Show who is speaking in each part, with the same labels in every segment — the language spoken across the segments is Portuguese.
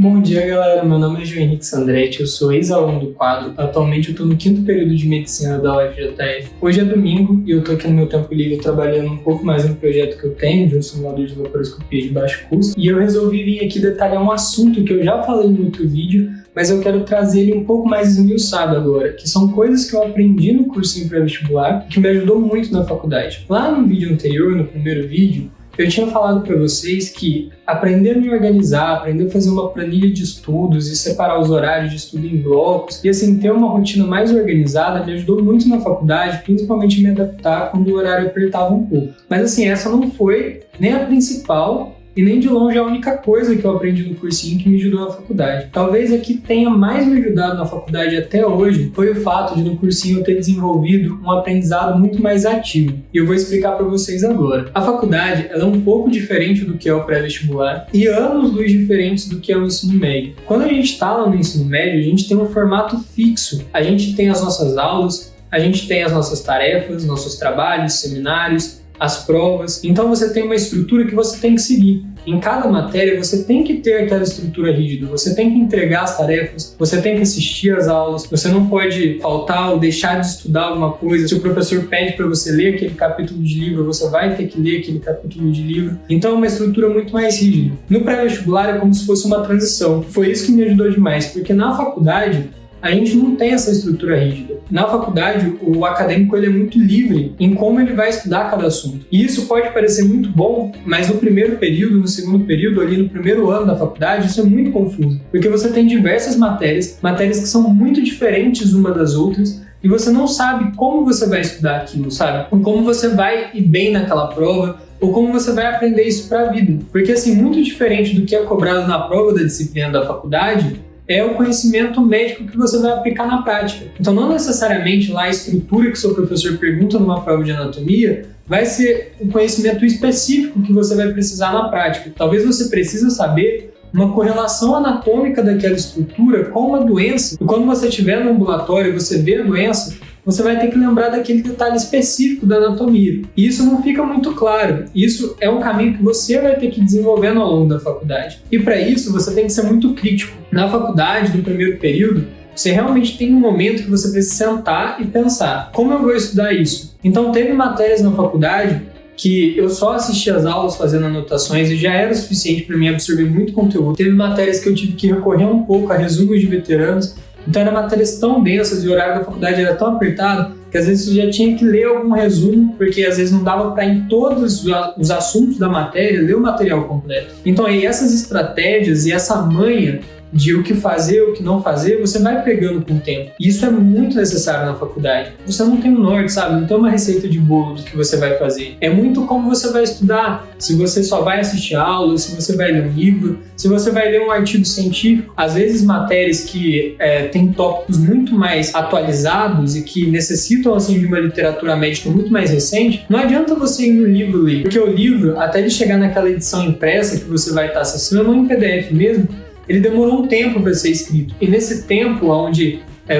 Speaker 1: Bom dia, galera. Meu nome é João Henrique Sandretti, eu sou ex-aluno do quadro. Atualmente eu estou no 5º período de medicina da UFJF. Hoje é domingo e eu estou aqui no meu tempo livre trabalhando um pouco mais no projeto que eu tenho de um simulador de laparoscopia de baixo custo. E eu resolvi vir aqui detalhar um assunto que eu já falei no outro vídeo, mas eu quero trazer ele um pouco mais esmiuçado agora, que são coisas que eu aprendi no cursinho pré-vestibular que me ajudou muito na faculdade. Lá no vídeo anterior, no primeiro vídeo, eu tinha falado para vocês que aprender a me organizar, aprender a fazer uma planilha de estudos e separar os horários de estudo em blocos e assim ter uma rotina mais organizada me ajudou muito na faculdade, principalmente me adaptar quando o horário apertava um pouco. Mas assim, essa não foi nem a principal e nem de longe a única coisa que eu aprendi no cursinho que me ajudou na faculdade. Talvez a que tenha mais me ajudado na faculdade até hoje foi o fato de no cursinho eu ter desenvolvido um aprendizado muito mais ativo. E eu vou explicar para vocês agora. A faculdade ela é um pouco diferente do que é o pré-vestibular e anos-luz diferentes do que é o ensino médio. Quando a gente está lá no ensino médio, a gente tem um formato fixo. A gente tem as nossas aulas, a gente tem as nossas tarefas, nossos trabalhos, seminários, as provas. Então você tem uma estrutura que você tem que seguir. Em cada matéria você tem que ter aquela estrutura rígida, você tem que entregar as tarefas, você tem que assistir às aulas, você não pode faltar ou deixar de estudar alguma coisa. Se o professor pede para você ler aquele capítulo de livro, você vai ter que ler aquele capítulo de livro. Então é uma estrutura muito mais rígida. No pré-vestibular é como se fosse uma transição. Foi isso que me ajudou demais, porque na faculdade a gente não tem essa estrutura rígida. Na faculdade, o acadêmico ele é muito livre em como ele vai estudar cada assunto. E isso pode parecer muito bom, mas no primeiro período, no segundo período, ali no primeiro ano da faculdade, isso é muito confuso. Porque você tem diversas matérias que são muito diferentes uma das outras, e você não sabe como você vai estudar aquilo, sabe? Como você vai ir bem naquela prova, ou como você vai aprender isso para a vida. Porque assim, muito diferente do que é cobrado na prova da disciplina da faculdade, é o conhecimento médico que você vai aplicar na prática. Então não necessariamente lá a estrutura que seu professor pergunta numa prova de anatomia vai ser o conhecimento específico que você vai precisar na prática. Talvez você precise saber uma correlação anatômica daquela estrutura com uma doença. E quando você estiver no ambulatório e você vê a doença, você vai ter que lembrar daquele detalhe específico da anatomia. E isso não fica muito claro. Isso é um caminho que você vai ter que ir desenvolvendo ao longo da faculdade. E para isso, você tem que ser muito crítico. Na faculdade, no primeiro período, você realmente tem um momento que você precisa sentar e pensar: como eu vou estudar isso? Então, teve matérias na faculdade que eu só assistia às aulas fazendo anotações e já era o suficiente para mim absorver muito conteúdo. Teve matérias que eu tive que recorrer um pouco a resumos de veteranos. Então eram matérias tão densas e o horário da faculdade era tão apertado que às vezes você já tinha que ler algum resumo, porque às vezes não dava para em todos os assuntos da matéria ler o material completo. Então aí essas estratégias e essa manha de o que fazer, o que não fazer, você vai pegando com o tempo. E isso é muito necessário na faculdade. Você não tem um norte, sabe? Não tem uma receita de bolo do que você vai fazer. É muito como você vai estudar. Se você só vai assistir aula, se você vai ler um livro, se você vai ler um artigo científico. Às vezes matérias que têm tópicos muito mais atualizados e que necessitam assim, de uma literatura médica muito mais recente, não adianta você ir no livro ler. Porque o livro, até ele chegar naquela edição impressa que você vai estar acessando, ou em PDF mesmo, ele demorou um tempo para ser escrito. E nesse tempo, onde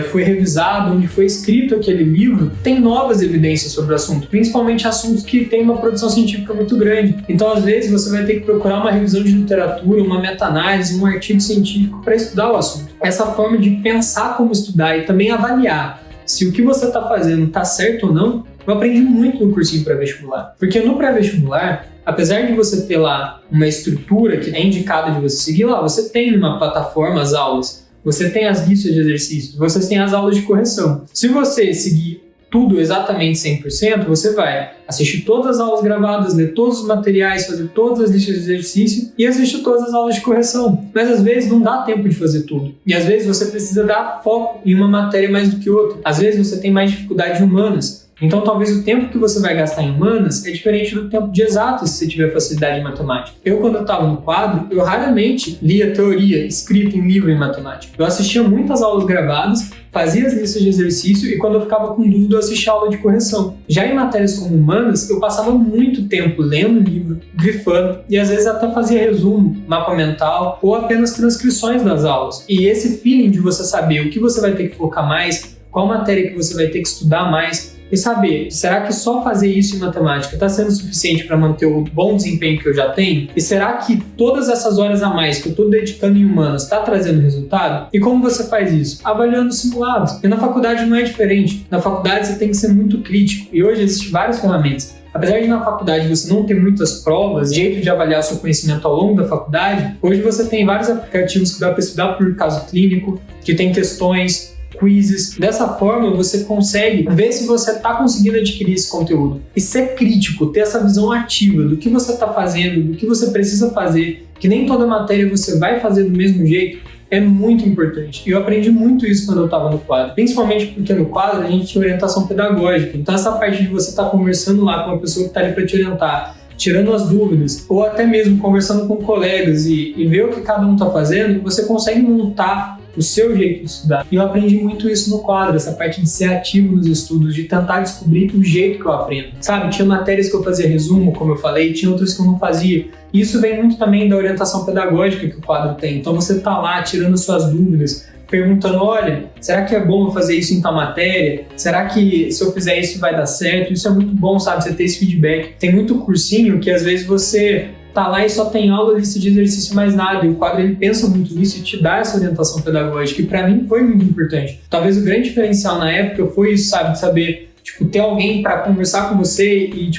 Speaker 1: foi revisado, onde foi escrito aquele livro, tem novas evidências sobre o assunto, principalmente assuntos que têm uma produção científica muito grande. Então, às vezes, você vai ter que procurar uma revisão de literatura, uma meta-análise, um artigo científico para estudar o assunto. Essa forma de pensar como estudar e também avaliar se o que você está fazendo está certo ou não, eu aprendi muito no cursinho pré-vestibular. Porque no pré-vestibular, apesar de você ter lá uma estrutura que é indicada de você seguir lá, você tem numa plataforma as aulas, você tem as listas de exercícios, você tem as aulas de correção. Se você seguir tudo exatamente 100%, você vai assistir todas as aulas gravadas, ler todos os materiais, fazer todas as listas de exercício e assistir todas as aulas de correção. Mas às vezes não dá tempo de fazer tudo. E às vezes você precisa dar foco em uma matéria mais do que outra. Às vezes você tem mais dificuldade em humanas. Então, talvez o tempo que você vai gastar em humanas é diferente do tempo de exatas se você tiver facilidade em matemática. Quando eu estava no quadro, eu raramente lia teoria escrita em livro em matemática. Eu assistia muitas aulas gravadas, fazia as listas de exercício e quando eu ficava com dúvida, eu assistia a aula de correção. Já em matérias como humanas, eu passava muito tempo lendo o livro, grifando e às vezes até fazia resumo, mapa mental ou apenas transcrições das aulas. E esse feeling de você saber o que você vai ter que focar mais, qual matéria que você vai ter que estudar mais, e saber, será que só fazer isso em matemática está sendo suficiente para manter o bom desempenho que eu já tenho? E será que todas essas horas a mais que eu estou dedicando em humanas está trazendo resultado? E como você faz isso? Avaliando simulados. E na faculdade não é diferente. Na faculdade você tem que ser muito crítico. E hoje existem várias ferramentas. Apesar de na faculdade você não ter muitas provas, jeito de avaliar seu conhecimento ao longo da faculdade, hoje você tem vários aplicativos que dá para estudar por caso clínico, que tem questões, quizzes. Dessa forma você consegue ver se você está conseguindo adquirir esse conteúdo. E ser crítico, ter essa visão ativa do que você está fazendo, do que você precisa fazer, que nem toda matéria você vai fazer do mesmo jeito, é muito importante. E eu aprendi muito isso quando eu estava no quadro. Principalmente porque no quadro a gente tinha orientação pedagógica. Então essa parte de você estar conversando lá com uma pessoa que está ali para te orientar, tirando as dúvidas, ou até mesmo conversando com colegas e ver o que cada um está fazendo, você consegue montar o seu jeito de estudar. E eu aprendi muito isso no quadro, essa parte de ser ativo nos estudos, de tentar descobrir o jeito que eu aprendo. Sabe, tinha matérias que eu fazia resumo, como eu falei, tinha outras que eu não fazia. E isso vem muito também da orientação pedagógica que o quadro tem. Então você tá lá tirando suas dúvidas, perguntando, olha, será que é bom eu fazer isso em tal matéria? Será que se eu fizer isso vai dar certo? Isso é muito bom, sabe, você ter esse feedback. Tem muito cursinho que às vezes você tá lá e só tem aula, lista de exercício mais nada, e o quadro ele pensa muito nisso e te dá essa orientação pedagógica, que para mim foi muito importante. Talvez o grande diferencial na época foi isso, sabe, de saber, ter alguém para conversar com você e,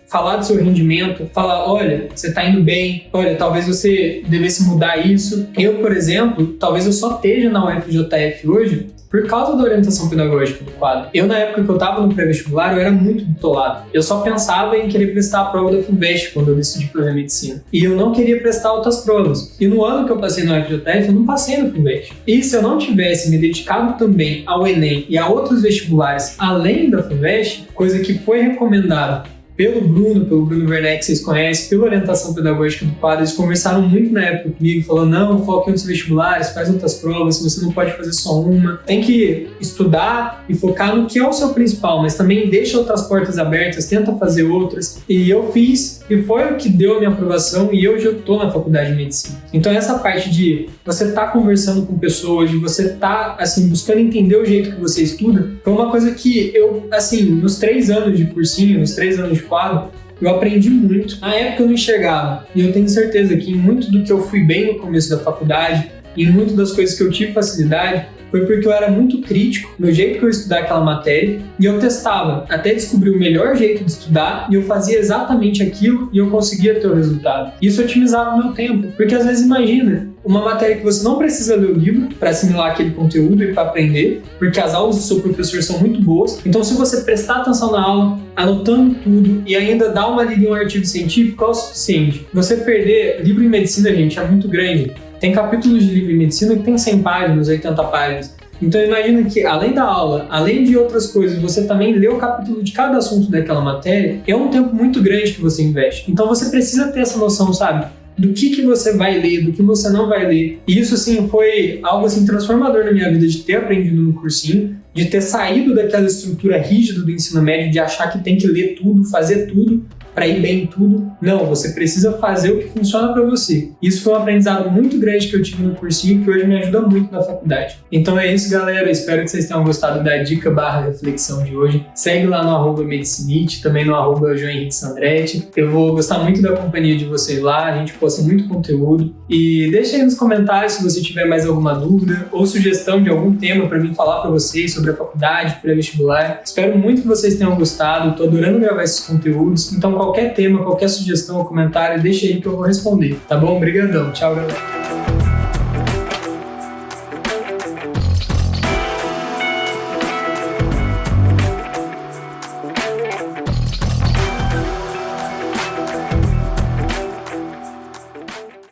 Speaker 1: falar do seu rendimento, falar, olha, você tá indo bem, olha, talvez você devesse mudar isso. Eu, por exemplo, talvez eu só esteja na UFJF hoje por causa da orientação pedagógica do quadro. Eu, na época que eu estava no pré-vestibular, eu era muito bitolado. Eu só pensava em querer prestar a prova da FUVEST quando eu decidi fazer medicina. E eu não queria prestar outras provas. E no ano que eu passei no FJF, eu não passei no FUVEST. E se eu não tivesse me dedicado também ao Enem e a outros vestibulares além da FUVEST, coisa que foi recomendada pelo Bruno Werneck, que vocês conhecem, pela orientação pedagógica do quadro, eles conversaram muito na época comigo, falando, não, foca em outros vestibulares, faz outras provas, você não pode fazer só uma. Tem que estudar e focar no que é o seu principal, mas também deixa outras portas abertas, tenta fazer outras. E eu fiz, e foi o que deu a minha aprovação, e hoje eu tô na faculdade de medicina. Então essa parte de você tá conversando com pessoas, de você tá, buscando entender o jeito que você estuda, foi uma coisa que eu, nos 3 anos de cursinho, nos 3 anos de quadro, eu aprendi muito. Na época eu não enxergava, e eu tenho certeza que em muito do que eu fui bem no começo da faculdade, em muitas das coisas que eu tive facilidade, foi porque eu era muito crítico no jeito que eu ia estudar aquela matéria, e eu testava até descobrir o melhor jeito de estudar, e eu fazia exatamente aquilo e eu conseguia ter o resultado. Isso otimizava o meu tempo, porque às vezes imagina, uma matéria que você não precisa ler o livro para assimilar aquele conteúdo e para aprender, porque as aulas do seu professor são muito boas. Então, se você prestar atenção na aula, anotando tudo e ainda dar uma lida em um artigo científico, é o suficiente. Você perder livro em medicina, gente, é muito grande. Tem capítulos de livro em medicina que tem 100 páginas, 80 páginas. Então imagina que, além da aula, além de outras coisas, você também lê o capítulo de cada assunto daquela matéria, é um tempo muito grande que você investe. Então você precisa ter essa noção, sabe? Do que você vai ler, do que você não vai ler. E isso, foi algo, transformador na minha vida, de ter aprendido no cursinho, de ter saído daquela estrutura rígida do ensino médio, de achar que tem que ler tudo, fazer tudo, para ir bem em tudo. Não, você precisa fazer o que funciona para você. Isso foi um aprendizado muito grande que eu tive no cursinho, que hoje me ajuda muito na faculdade. Então é isso, galera. Espero que vocês tenham gostado da dica/reflexão de hoje. Segue lá no @medicinite, também no @johenriquesandretti. Eu vou gostar muito da companhia de vocês lá. A gente posta muito conteúdo. E deixa aí nos comentários se você tiver mais alguma dúvida ou sugestão de algum tema para mim falar para vocês sobre a faculdade, pré-vestibular. Espero muito que vocês tenham gostado. Tô adorando gravar esses conteúdos. Então qualquer tema, qualquer sugestão ou comentário, deixa aí que eu vou responder. Tá bom? Obrigadão. Tchau, galera.